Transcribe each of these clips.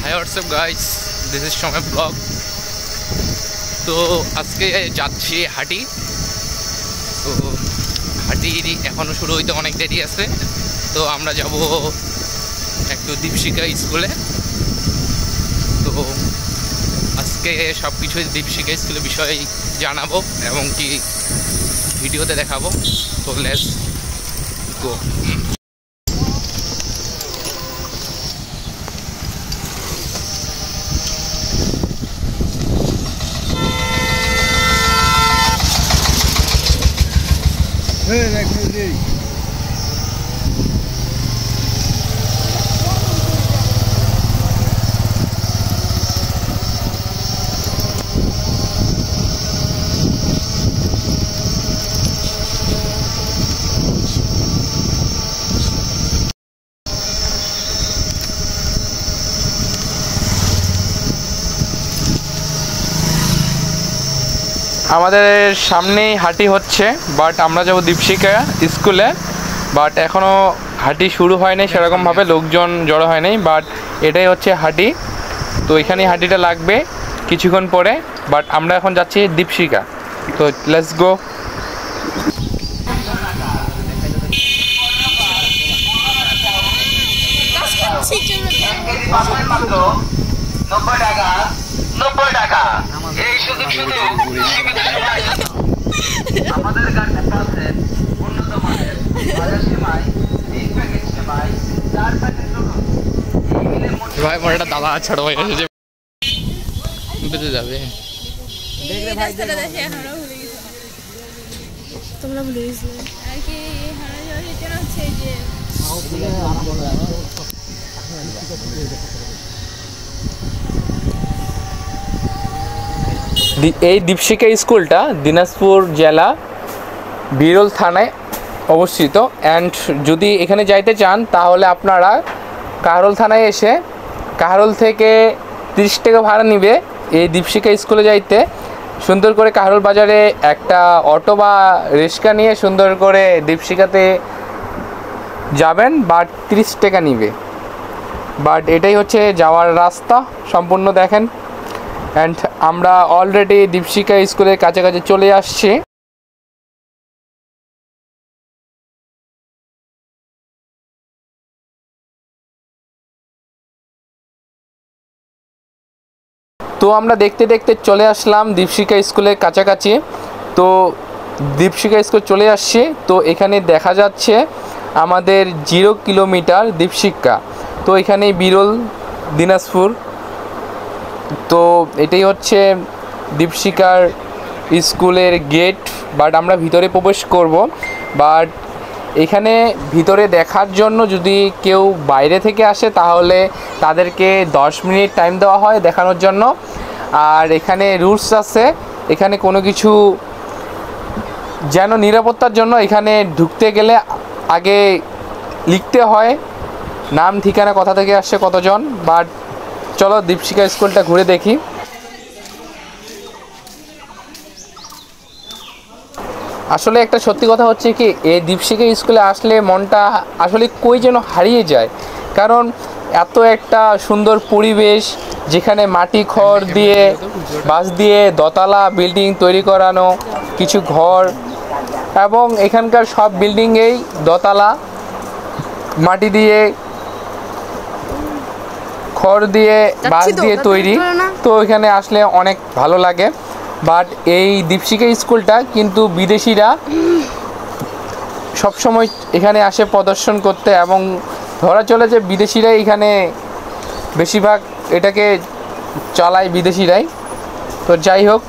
Hi what's up guys, this is Shome blog. तो আজকে যাচ্ছি হাটি। তো হাটির এখনও শুরু হইতে অনেক দেরি আছে। তো আমরা যাব একটু দীপশিখা স্কুলে। তো আজকে সব কিছুই দীপশিখা স্কুলের বিষয়ে জানাবো এবং কি ভিডিওতে দেখাবো। তো লেটস গো। আমাদের সামনেই হাঁটি হচ্ছে, বাট আমরা যাব দীপশিখা স্কুলে। বাট এখনও হাঁটি শুরু হয়নি, সেরকমভাবে লোকজন জড়ো হয়নি। বাট এটাই হচ্ছে হাঁটি। তো এখানেই হাঁটিটা লাগবে কিছুক্ষণ পরে। বাট আমরা এখন যাচ্ছি দীপশিখা। তো লেটস গো। এই সুযোগ শুধু আমাদের কাছে পাচ্ছেন উন্নত মানের বাজার সেমাই, 3 প্যাকেট সেমাই, 4 প্যাকেট নুডলস। এই মিলে ভাই মোটা দাদা ছাড়ো ভাই, এসে বেঁচে যাবে। দেখ রে ভাই, দেখে আমরা ভুলে গেছি। তোমরা ভুলে গেছো আর কি? হারা যাওয়ার এটা হচ্ছে যে এই দীপশিখা স্কুলটা দিনাজপুর জেলা বিরল থানায় অবস্থিত। অ্যান্ড যদি এখানে যাইতে চান তাহলে আপনারা কাহারোল থানায় এসে কাহারোল থেকে 30 টাকা ভাড়া নিবে এই দীপশিখা স্কুলে যাইতে। সুন্দর করে কাহারোল বাজারে একটা অটো বা রিক্সা নিয়ে সুন্দর করে দীপশিখাতে যাবেন, বাট 30 টাকা নিবে। বাট এটাই হচ্ছে যাওয়ার রাস্তা সম্পূর্ণ দেখেন। অ্যান্ড আমরা অলরেডি দীপশিখা স্কুলের কাছাকাছি চলে আসছি। তো আমরা দেখতে দেখতে চলে আসলাম দীপশিখা স্কুলের কাছাকাছি। তো দীপশিখা স্কুল চলে আসছি। তো এখানে দেখা যাচ্ছে আমাদের 0 কিলোমিটার দীপশিখা। তো এখানে বিরল দিনাজপুর। তো এটাই হচ্ছে দীপশিখার স্কুলের গেট। বাট আমরা ভিতরে প্রবেশ করব। বাট এখানে ভিতরে দেখার জন্য যদি কেউ বাইরে থেকে আসে তাহলে তাদেরকে 10 মিনিট টাইম দেওয়া হয় দেখানোর জন্য। আর এখানে রুলস আছে, এখানে কোনো কিছু যেন নিরাপত্তার জন্য এখানে ঢুকতে গেলে আগে লিখতে হয় নাম, ঠিকানা, কোথা থেকে আসছে, কতজন। বাট চলো দীপশিখা স্কুলটা ঘুরে দেখি। আসলে একটা সত্যি কথা হচ্ছে কি, এই দীপশিখা স্কুলে আসলে মনটা আসলে কই যেন হারিয়ে যায়। কারণ এত একটা সুন্দর পরিবেশ, যেখানে মাটি খড় দিয়ে বাঁশ দিয়ে দোতলা বিল্ডিং তৈরি করানো কিছু ঘর, এবং এখানকার সব বিল্ডিংয়েই দোতলা, মাটি দিয়ে খড় দিয়ে বাঁশ দিয়ে তৈরি। তো এখানে আসলে অনেক ভালো লাগে। বাট এই দীপশিখা স্কুলটা কিন্তু বিদেশিরা সবসময় এখানে আসে প্রদর্শন করতে, এবং ধরা চলে যে বিদেশিরাই এখানে বেশিরভাগ এটাকে চালায়, বিদেশিরাই। তো যাই হোক,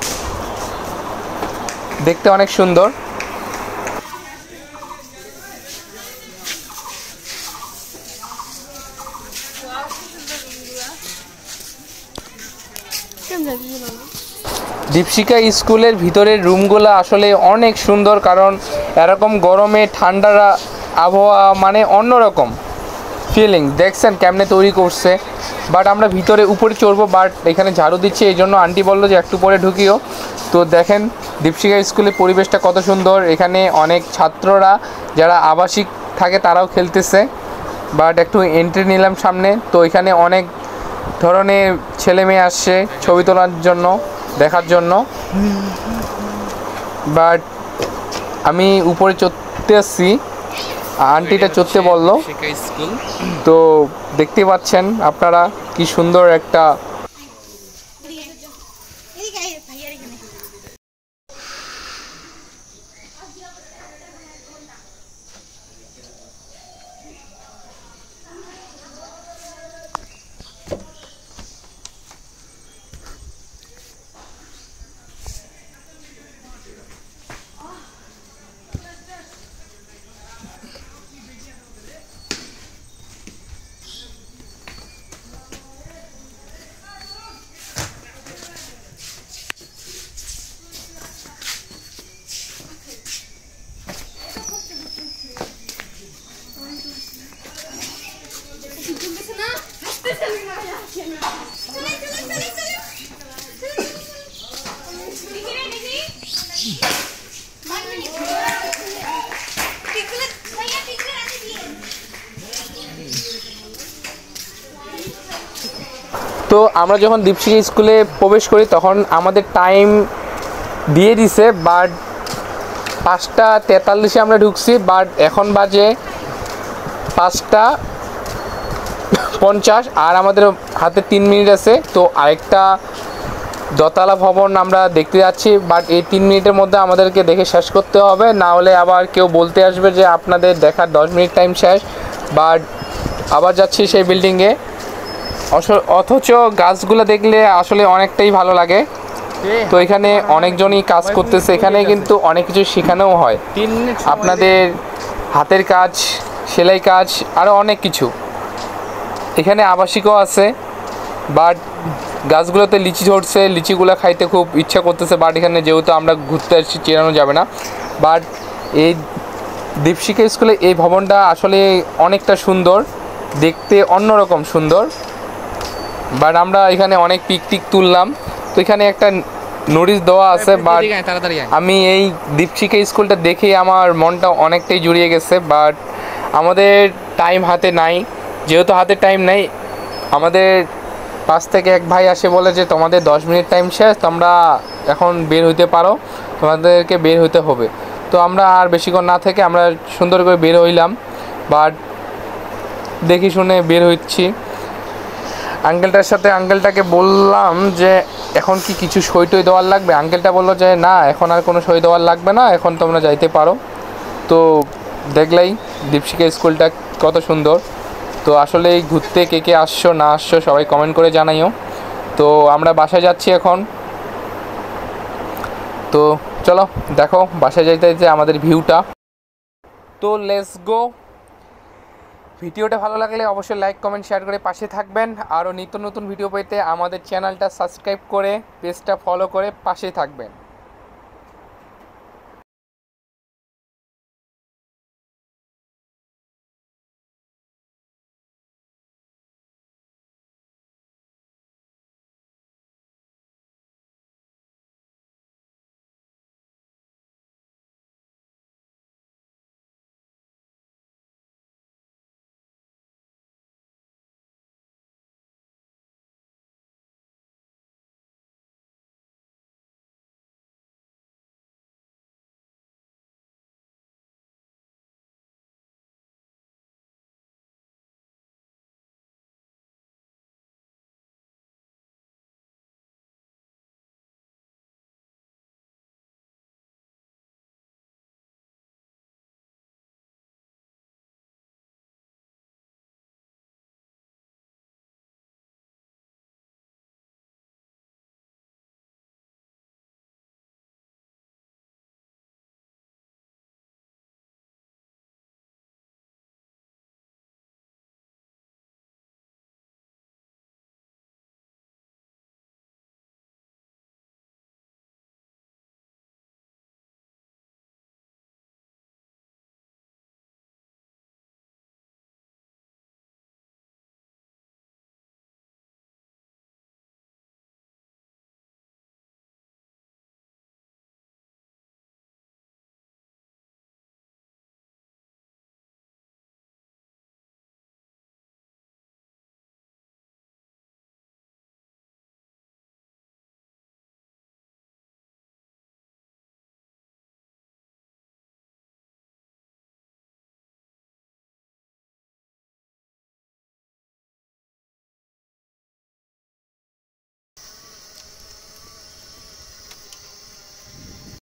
দেখতে অনেক সুন্দর। দীপশিখা স্কুলের ভিতরের রুমগুলো আসলে অনেক সুন্দর, কারণ এরকম গরমে ঠান্ডা আবহাওয়া মানে অন্যরকম ফিলিং। দেখছেন কেমনে তৈরি করছে। বাট আমরা ভিতরে উপরে চড়বো, বাট এখানে ঝাড়ু দিচ্ছে, এই জন্য আন্টি বললো যে একটু পরে ঢুকিও। তো দেখেন দীপশিখা স্কুলের পরিবেশটা কত সুন্দর। এখানে অনেক ছাত্ররা যারা আবাসিক থাকে তারাও খেলতেছে। বাট একটু এন্ট্রি নিলাম সামনে। তো এখানে অনেক ধরনের ছেলে মেয়ে আসছে ছবি তোলার জন্য, দেখার জন্য। বাট আমি উপরে চড়তে আসছি, আন্টিটা চড়তে বললো। স্কুল। তো দেখতে পাচ্ছেন আপনারা কি সুন্দর একটা তো আমরা যখন দীপশিখা স্কুলে প্রবেশ করি তখন আমাদের টাইম দিয়ে দিছে, বাট 5:43 আমরা ঢুকছি, বাট এখন বাজে 5:50 আর আমাদের হাতে 3 মিনিট আছে। তো আরেকটা দোতলা ভবন আমরা দেখতে যাচ্ছি, বাট এই 3 মিনিটের মধ্যে আমাদেরকে দেখে শেষ করতে হবে, না হলে আবার কেউ বলতে আসবে যে আপনাদের দেখার 10 মিনিট টাইম শেষ। বাট আবার যাচ্ছি সেই বিল্ডিংয়ে, অথচ গাছগুলো দেখলে আসলে অনেকটাই ভালো লাগে। তো এখানে অনেকজনই কাজ করতেছে, এখানে কিন্তু অনেক কিছু শেখানোও হয়, আপনাদের হাতের কাজ, সেলাই কাজ, আরও অনেক কিছু। এখানে আবাসিকও আছে, বাট গাছগুলোতে লিচি ধরছে, লিচিগুলো খাইতে খুব ইচ্ছা করতেছে, বাট এখানে যেহেতু আমরা ঘুরতে আসছি চেনানো যাবে না। বাট এই দীপশিখা স্কুলে এই ভবনটা আসলে অনেকটা সুন্দর, দেখতে অন্যরকম সুন্দর। বাট আমরা এখানে অনেক পিক তুললাম। তো এখানে একটা নোটিশ দেওয়া আছে, বাট আমি এই দীপশিখা স্কুলটা দেখে আমার মনটা অনেকটাই জুড়িয়ে গেছে। বাট আমাদের টাইম হাতে নাই, যেহেতু হাতে টাইম নেই, আমাদের পাশ থেকে এক ভাই আসে বলে যে তোমাদের 10 মিনিট টাইম শেষ, তোমরা এখন বের হইতে পারো, তোমাদেরকে বের হইতে হবে। তো আমরা আর বেশিক্ষণ না থেকে আমরা সুন্দর করে বের হইলাম, বাট দেখি শুনে বের হচ্ছি। আঙ্কেলটাকে বললাম যে এখন কি কিছু সই টই দেওয়ার লাগবে? আঙ্কেলটা বললো যে না, এখন আর কোনো সই দেওয়ার লাগবে না, এখন তোমরা যাইতে পারো। তো দেখলেই দীপশিখা স্কুলটা কত সুন্দর। তো আসলে ঘুরতে কে কে আসছো না আসছো সবাই কমেন্ট করে জানাইও। তো আমরা বাসায় যাচ্ছি এখন। তো চলো দেখো বাসায় যাইতে যাইতে আমাদের ভিউটা। তো লেটস গো। ভিডিওটা ভালো লাগলে অবশ্যই লাইক কমেন্ট শেয়ার করে পাশে থাকবেন। আরও নিত্য নতুন ভিডিও পেতে আমাদের চ্যানেলটা সাবস্ক্রাইব করে পেজটা ফলো করে পাশে থাকবেন।